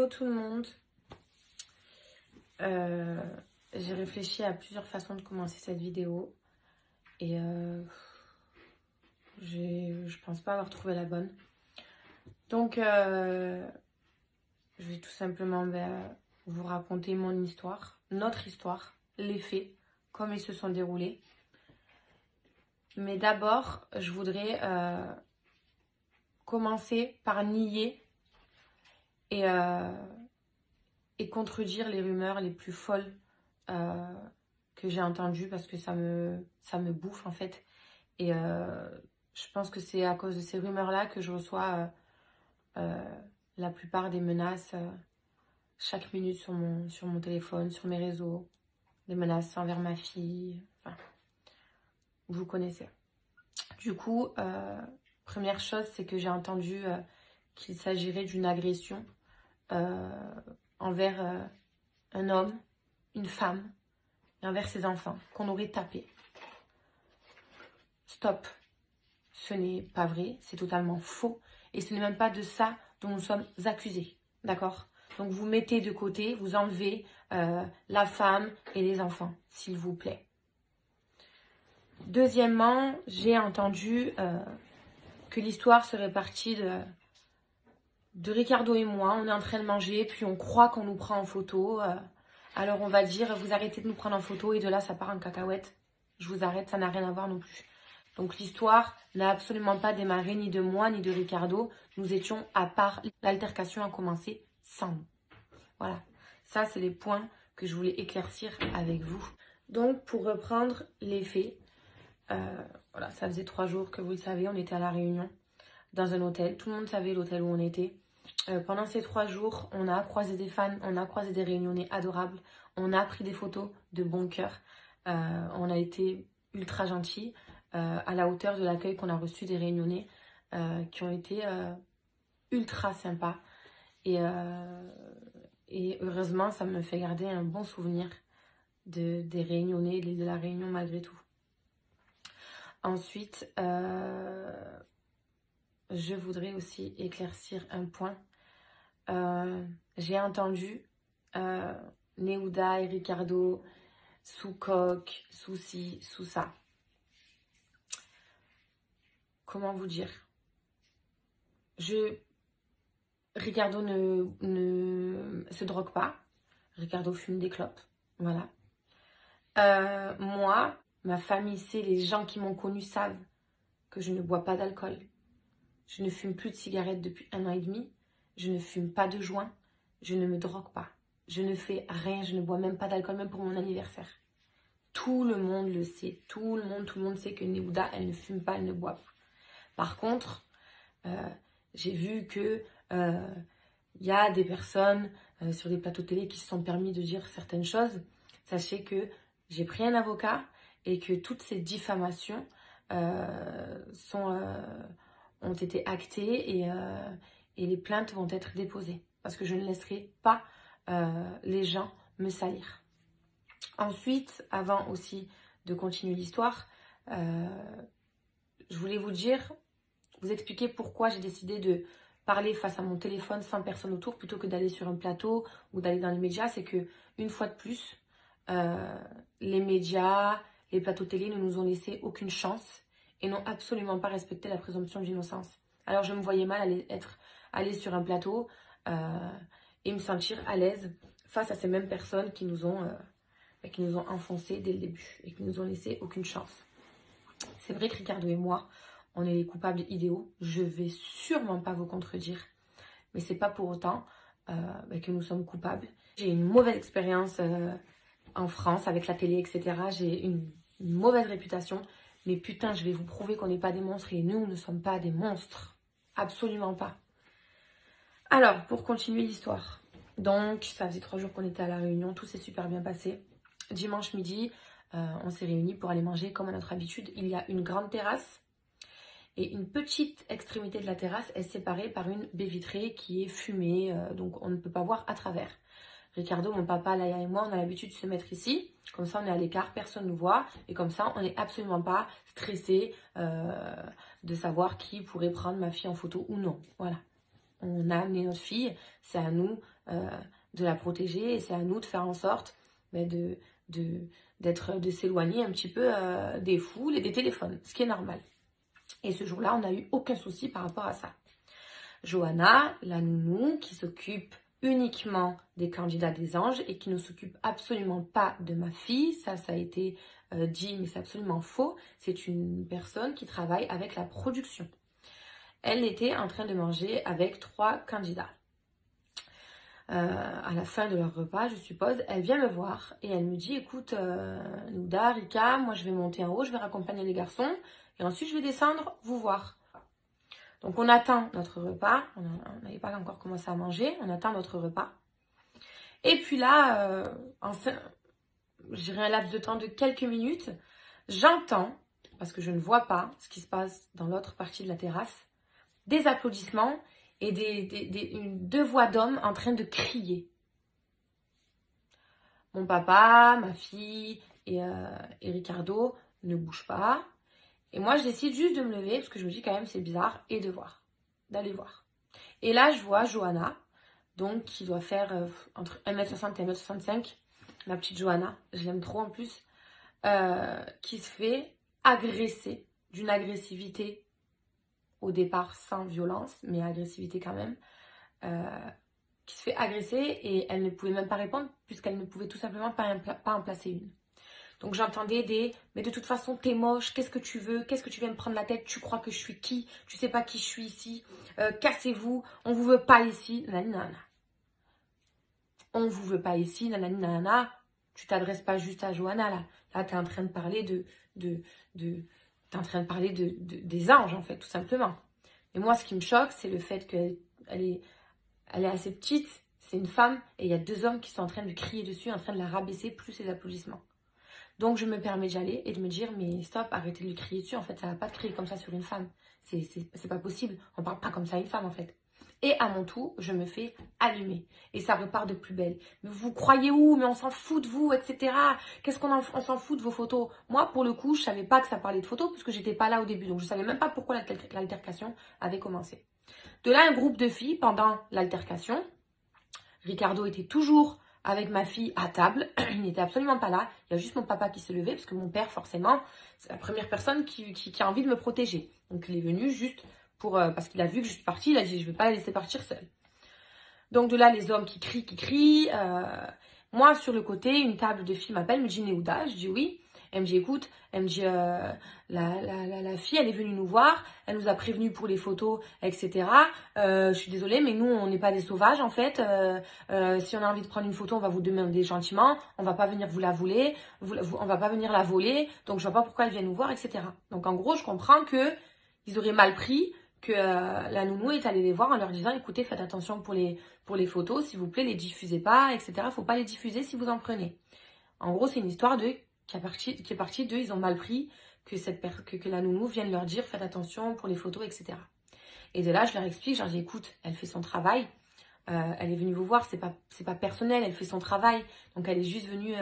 Hello tout le monde. J'ai réfléchi à plusieurs façons de commencer cette vidéo et je pense pas avoir trouvé la bonne. Donc je vais tout simplement vous raconter mon histoire, notre histoire, les faits, comme ils se sont déroulés. Mais d'abord, je voudrais commencer par nier et contredire les rumeurs les plus folles que j'ai entendues parce que ça me bouffe en fait. Et je pense que c'est à cause de ces rumeurs-là que je reçois la plupart des menaces chaque minute sur mon téléphone, sur mes réseaux. Des menaces envers ma fille. Enfin, vous connaissez. Du coup, première chose, c'est que j'ai entendu qu'il s'agirait d'une agression envers un homme, une femme, et envers ses enfants, qu'on aurait tapé. Stop. Ce n'est pas vrai, c'est totalement faux. Et ce n'est même pas de ça dont nous sommes accusés. D'accord? Donc vous mettez de côté, vous enlevez la femme et les enfants, s'il vous plaît. Deuxièmement, j'ai entendu que l'histoire serait partie de Ricardo et moi. On est en train de manger, puis on croit qu'on nous prend en photo. Alors on va dire, vous arrêtez de nous prendre en photo et de là, ça part en cacahuète. Je vous arrête, ça n'a rien à voir non plus. Donc l'histoire n'a absolument pas démarré ni de moi ni de Ricardo. Nous étions à part. L'altercation a commencé sans nous. Voilà. Ça, c'est les points que je voulais éclaircir avec vous. Donc, pour reprendre les faits, voilà, ça faisait 3 jours que vous le savez, on était à La Réunion, dans un hôtel. Tout le monde savait l'hôtel où on était. Pendant ces 3 jours, on a croisé des fans, on a croisé des Réunionnais adorables. On a pris des photos de bon cœur. On a été ultra gentils. À la hauteur de l'accueil qu'on a reçu des Réunionnais qui ont été ultra sympas. Et heureusement, ça me fait garder un bon souvenir des Réunionnais, de la Réunion malgré tout. Ensuite, je voudrais aussi éclaircir un point. J'ai entendu Néouda et Ricardo sous coque, sous ci, sous ça. Comment vous dire? Ricardo ne se drogue pas. Ricardo fume des clopes. Voilà. Moi, ma famille sait, les gens qui m'ont connue savent que je ne bois pas d'alcool. Je ne fume plus de cigarettes depuis 1 an et demi. Je ne fume pas de joint. Je ne me drogue pas. Je ne fais rien. Je ne bois même pas d'alcool, même pour mon anniversaire. Tout le monde le sait. Tout le monde sait que Néouda, elle ne fume pas, elle ne boit pas. Par contre, j'ai vu que y a des personnes sur des plateaux télé qui se sont permis de dire certaines choses. Sachez que j'ai pris un avocat et que toutes ces diffamations ont été actées et les plaintes vont être déposées. Parce que je ne laisserai pas les gens me salir. Ensuite, avant aussi de continuer l'histoire, je voulais vous expliquer pourquoi j'ai décidé de parler face à mon téléphone sans personne autour plutôt que d'aller sur un plateau ou d'aller dans les médias. C'est que une fois de plus, les médias, les plateaux télé ne nous ont laissé aucune chance et n'ont absolument pas respecté la présomption d'innocence. Alors je me voyais mal aller sur un plateau et me sentir à l'aise face à ces mêmes personnes qui nous ont enfoncés dès le début et qui nous ont laissé aucune chance. C'est vrai que Ricardo et moi, on est les coupables idéaux. Je vais sûrement pas vous contredire. Mais c'est pas pour autant que nous sommes coupables. J'ai une mauvaise expérience en France avec la télé, etc. J'ai une mauvaise réputation. Mais putain, je vais vous prouver qu'on n'est pas des monstres. Et nous ne sommes pas des monstres. Absolument pas. Alors, pour continuer l'histoire. Donc, ça faisait 3 jours qu'on était à La Réunion. Tout s'est super bien passé. Dimanche midi, on s'est réunis pour aller manger comme à notre habitude. Il y a une grande terrasse. Et une petite extrémité de la terrasse est séparée par une baie vitrée qui est fumée, donc on ne peut pas voir à travers. Ricardo, mon papa, Laïa et moi, on a l'habitude de se mettre ici, comme ça on est à l'écart, personne ne nous voit, et comme ça on n'est absolument pas stressé de savoir qui pourrait prendre ma fille en photo ou non. Voilà. On a amené notre fille, c'est à nous de la protéger et c'est à nous de faire en sorte de s'éloigner un petit peu des foules et des téléphones, ce qui est normal. Et ce jour-là, on n'a eu aucun souci par rapport à ça. Johanna, la nounou, qui s'occupe uniquement des candidats des anges et qui ne s'occupe absolument pas de ma fille, ça a été dit, mais c'est absolument faux. C'est une personne qui travaille avec la production. Elle était en train de manger avec 3 candidats. À la fin de leur repas, je suppose, elle vient me voir et elle me dit, écoute, Nouda, Rika, moi je vais monter en haut, je vais raccompagner les garçons et ensuite je vais descendre vous voir. Donc on attend notre repas, on n'avait pas encore commencé à manger, on attend notre repas. Et puis là, j'ai un laps de temps de quelques minutes, j'entends, parce que je ne vois pas ce qui se passe dans l'autre partie de la terrasse, des applaudissements et 2 voix d'hommes en train de crier. Mon papa, ma fille et Ricardo ne bougent pas. Et moi, je décide juste de me lever, parce que je me dis quand même c'est bizarre, et d'aller voir. Et là, je vois Johanna, donc qui doit faire entre 1m60 et 1m65, ma petite Johanna, je l'aime trop en plus, qui se fait agresser d'une agressivité au départ sans violence, mais agressivité quand même, qui se fait agresser et elle ne pouvait même pas répondre puisqu'elle ne pouvait tout simplement pas en placer une. Donc j'entendais mais de toute façon t'es moche, qu'est-ce que tu veux, qu'est-ce que tu viens me prendre la tête, tu crois que je suis qui, tu sais pas qui je suis ici, cassez-vous, on vous veut pas ici, nanana. On vous veut pas ici, nanana, tu t'adresses pas juste à Johanna là, là t'es en train de parler t'es en train de parler des anges en fait, tout simplement. Et moi ce qui me choque c'est le fait qu'elle est assez petite, c'est une femme et il y a 2 hommes qui sont en train de lui crier dessus, en train de la rabaisser plus ses applaudissements. Donc, je me permets d'y aller et de me dire, mais stop, arrêtez de lui crier dessus. En fait, ça va pas te crier comme ça sur une femme. C'est pas possible. On parle pas comme ça à une femme, en fait. Et à mon tour, je me fais allumer. Et ça repart de plus belle. Mais vous croyez où? Mais on s'en fout de vous, etc. Qu'est-ce on s'en fout de vos photos? Moi, pour le coup, je savais pas que ça parlait de photos parce que j'étais pas là au début. Donc, je savais même pas pourquoi l'altercation avait commencé. De là, un groupe de filles, pendant l'altercation, Ricardo était toujours avec ma fille à table, il n'était absolument pas là, il y a juste mon papa qui s'est levé, parce que mon père, forcément, c'est la première personne qui a envie de me protéger. Donc il est venu juste parce qu'il a vu que je suis partie, il a dit je ne vais pas la laisser partir seule. Donc de là, les hommes qui crient, moi sur le côté, une table de filles m'appelle, me dit Néouda, je dis oui. Elle me dit écoute, elle me dit la fille elle est venue nous voir, elle nous a prévenus pour les photos, etc. Je suis désolée mais nous on n'est pas des sauvages en fait. Si on a envie de prendre une photo on va vous demander gentiment, on va pas venir vous la voler, on va pas venir la voler, donc je vois pas pourquoi elle vient nous voir, etc. Donc en gros je comprends que ils auraient mal pris que la nounou est allée les voir en leur disant écoutez faites attention pour les photos s'il vous plaît les diffusez pas, etc. Faut pas les diffuser si vous en prenez. En gros c'est une histoire qui est partie d'eux, ils ont mal pris que la nounou vienne leur dire faites attention pour les photos, etc. Et de là, je leur explique, je leur dis écoute, elle fait son travail, elle est venue vous voir, c'est pas personnel, elle fait son travail, donc elle est juste venue,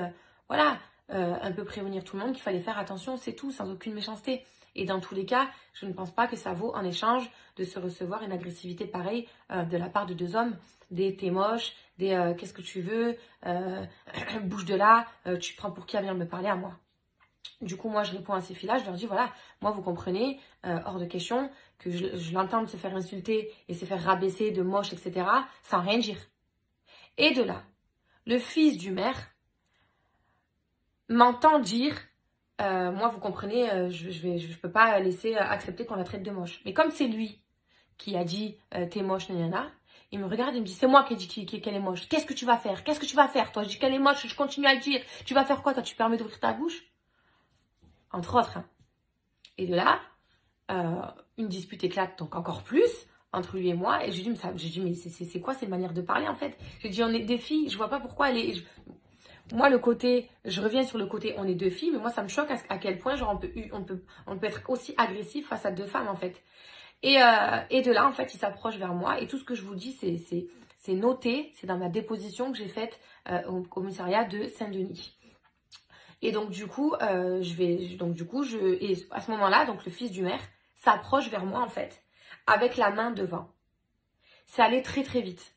un peu prévenir tout le monde qu'il fallait faire attention, c'est tout, sans aucune méchanceté. Et dans tous les cas, je ne pense pas que ça vaut en échange de se recevoir une agressivité pareille de la part de 2 hommes, des t'es moche, des qu'est-ce que tu veux, bouge de là, tu prends pour qui à venir me parler à moi. Du coup, moi, je réponds à ces filles-là, je leur dis, voilà, moi, vous comprenez, hors de question, que je l'entende se faire insulter et se faire rabaisser de moche, etc., sans rien dire. Et de là, le fils du maire m'entend dire, moi, vous comprenez, je peux pas laisser accepter qu'on la traite de moche. Mais comme c'est lui qui a dit, t'es moche, nanana, il me regarde et me dit, c'est moi qui ai dit qu'elle est moche. Qu'est-ce que tu vas faire? Qu'est-ce que tu vas faire, toi? Je dis qu'elle est moche, je continue à le dire. Tu vas faire quoi, toi? Tu permets d'ouvrir ta bouche? Entre autres. Hein. Et de là, une dispute éclate donc encore plus entre lui et moi. Et je lui dis, mais c'est quoi cette manière de parler en fait? J'ai dit, on est des filles, je vois pas pourquoi elle est... Moi, je reviens sur le côté, on est 2 filles, mais moi, ça me choque à quel point genre, on peut être aussi agressif face à 2 femmes en fait. Et de là, en fait, il s'approche vers moi et tout ce que je vous dis, c'est noté, c'est dans ma déposition que j'ai faite au commissariat de Saint-Denis. Et donc du coup, et à ce moment-là, donc le fils du maire s'approche vers moi en fait, avec la main devant. C'est allé très très vite.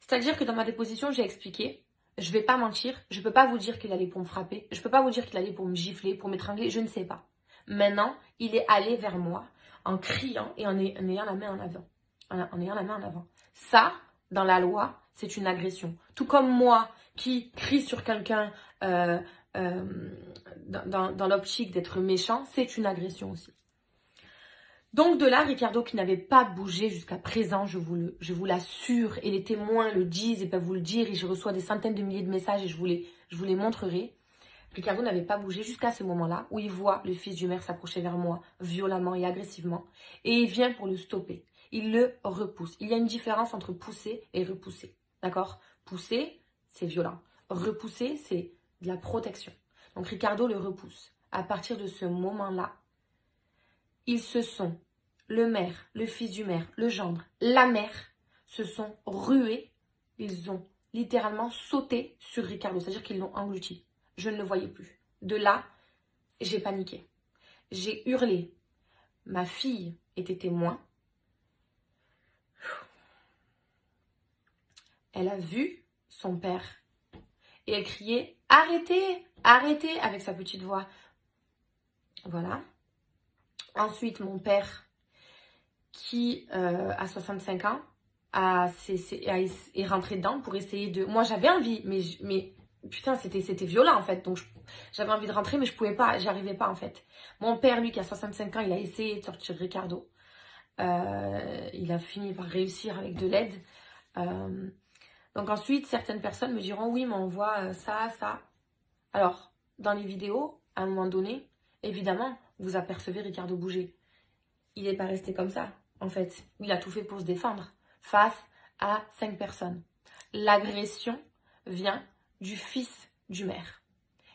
C'est-à-dire que dans ma déposition, j'ai expliqué, je vais pas mentir, je peux pas vous dire qu'il allait pour me frapper, je peux pas vous dire qu'il allait pour me gifler, pour m'étrangler, je ne sais pas. Maintenant, il est allé vers moi en criant et en ayant la main en avant. En ayant la main en avant. Ça, dans la loi, c'est une agression. Tout comme moi qui crie sur quelqu'un dans l'optique d'être méchant, c'est une agression aussi. Donc de là, Ricardo qui n'avait pas bougé jusqu'à présent, je vous l'assure, et les témoins le disent et peuvent vous le dire, et je reçois des centaines de milliers de messages et je vous les montrerai. Ricardo n'avait pas bougé jusqu'à ce moment-là où il voit le fils du maire s'approcher vers moi violemment et agressivement, et il vient pour le stopper. Il le repousse. Il y a une différence entre pousser et repousser. D'accord? Pousser, c'est violent. Repousser, c'est de la protection. Donc Ricardo le repousse. À partir de ce moment-là, ils se sont, le maire, le fils du maire, le gendre, la mère, se sont rués. Ils ont littéralement sauté sur Ricardo, c'est-à-dire qu'ils l'ont englouti. Je ne le voyais plus. De là, j'ai paniqué. J'ai hurlé. Ma fille était témoin. Elle a vu son père et elle criait « Arrêtez, arrêtez » avec sa petite voix. Voilà. Ensuite, mon père, qui a 65 ans, est rentré dedans pour essayer de... Moi, j'avais envie, mais putain, c'était violent, en fait. Donc, j'avais envie de rentrer, mais je pouvais pas, j'arrivais pas, en fait. Mon père, lui, qui a 65 ans, il a essayé de sortir Ricardo. Il a fini par réussir avec de l'aide. Donc ensuite, certaines personnes me diront, oui, mais on voit ça, ça. Alors, dans les vidéos, à un moment donné, évidemment, vous apercevez Ricardo bouger. Il n'est pas resté comme ça, en fait. Il a tout fait pour se défendre face à 5 personnes. L'agression vient du fils du maire.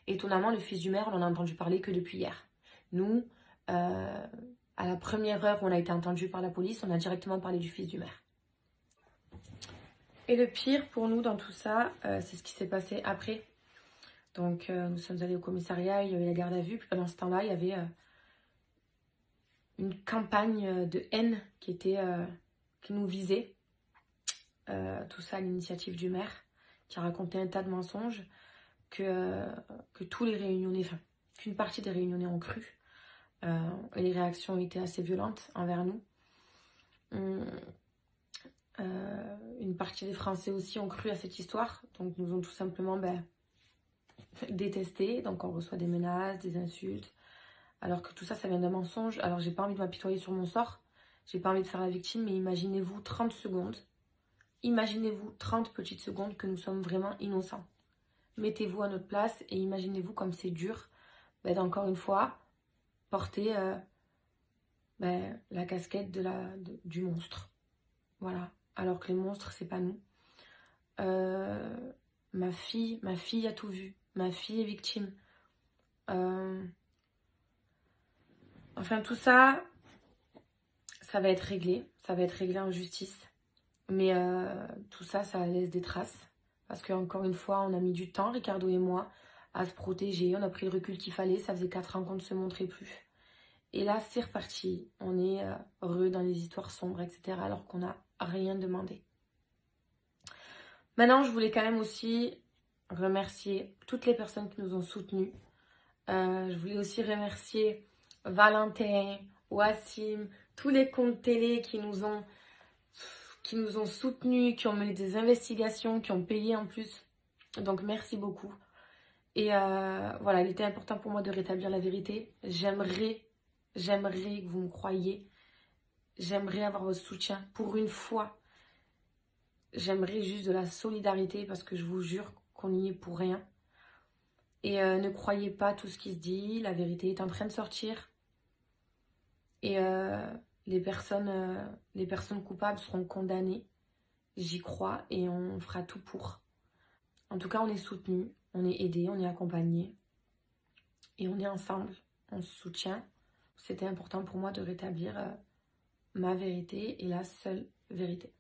Étonnamment, le fils du maire, on en a entendu parler que depuis hier. Nous, à la première heure où on a été entendu par la police, on a directement parlé du fils du maire. Et le pire pour nous dans tout ça, c'est ce qui s'est passé après. Donc, nous sommes allés au commissariat, il y avait la garde à vue. Puis pendant ce temps-là, il y avait une campagne de haine qui nous visait. Tout ça à l'initiative du maire, qui a raconté un tas de mensonges que tous les réunionnais, enfin, qu'une partie des réunionnais ont cru. Et les réactions ont été assez violentes envers nous. Une partie des Français aussi ont cru à cette histoire, donc nous ont tout simplement détesté. Donc on reçoit des menaces, des insultes, alors que tout ça, ça vient d'un mensonge. Alors j'ai pas envie de m'apitoyer sur mon sort, j'ai pas envie de faire la victime, mais imaginez-vous 30 secondes, imaginez-vous 30 petites secondes que nous sommes vraiment innocents. Mettez-vous à notre place et imaginez-vous comme c'est dur, d'encore une fois, porter la casquette du monstre. Voilà. Alors que les monstres, c'est pas nous. Ma fille a tout vu. Ma fille est victime. Enfin, tout ça, ça va être réglé. Ça va être réglé en justice. Mais tout ça, ça laisse des traces. Parce qu'encore une fois, on a mis du temps, Ricardo et moi, à se protéger. On a pris le recul qu'il fallait. Ça faisait 4 ans qu'on ne se montrait plus. Et là, c'est reparti. On est heureux dans les histoires sombres, etc. Alors qu'on n'a rien demandé. Maintenant, je voulais quand même aussi remercier toutes les personnes qui nous ont soutenus. Je voulais aussi remercier Valentin, Wassim, tous les comptes télé qui nous ont soutenus, qui ont mené des investigations, qui ont payé en plus. Donc, merci beaucoup. Et voilà, il était important pour moi de rétablir la vérité. J'aimerais que vous me croyiez. J'aimerais avoir votre soutien pour une fois. J'aimerais juste de la solidarité parce que je vous jure qu'on n'y est pour rien. Et ne croyez pas tout ce qui se dit. La vérité est en train de sortir. Et les personnes coupables seront condamnées. J'y crois et on fera tout pour. En tout cas, on est soutenus, on est aidés, on est accompagnés. Et on est ensemble, on se soutient. C'était important pour moi de rétablir ma vérité et la seule vérité.